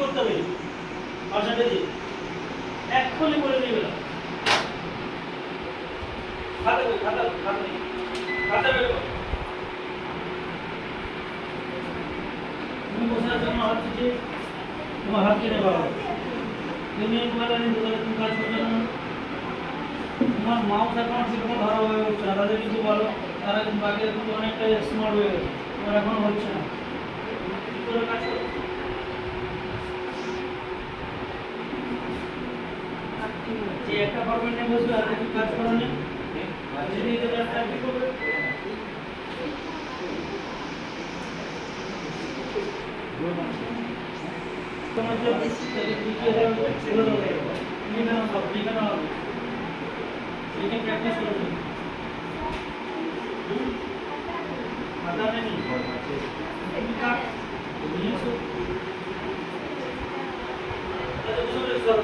করতে হবে পার্সেন্টেজে এক্ষুনি করে দিবে না খাতা বের কর তুমি বসে আছো আমার হাত থেকে তোমার হাত কেটে বাবা তুমি তুমি কাজ করবে না তোমার মাউস অ্যাকাউন্ট সেরকম ধরা হয়ে উঠছে না তাদের কিছু বলো তারা কিন্তু বাকিরা কিন্তু অনেকটা স্মার্ট হয়ে গেছে তোমার এখনো হচ্ছে না কি করে কাজ করো যে একটা ফরম্যাট নিয়ে বসবে আর কিছু কাজ করো না যদি এটা একটা কি করবে তোমার যে কি হবে সেগুলো তো লিখে নাও সব লিখে নাও লিখে প্র্যাকটিস করো खाता नहीं তুমি কাট নিয়েছো তাহলে বুঝলে সব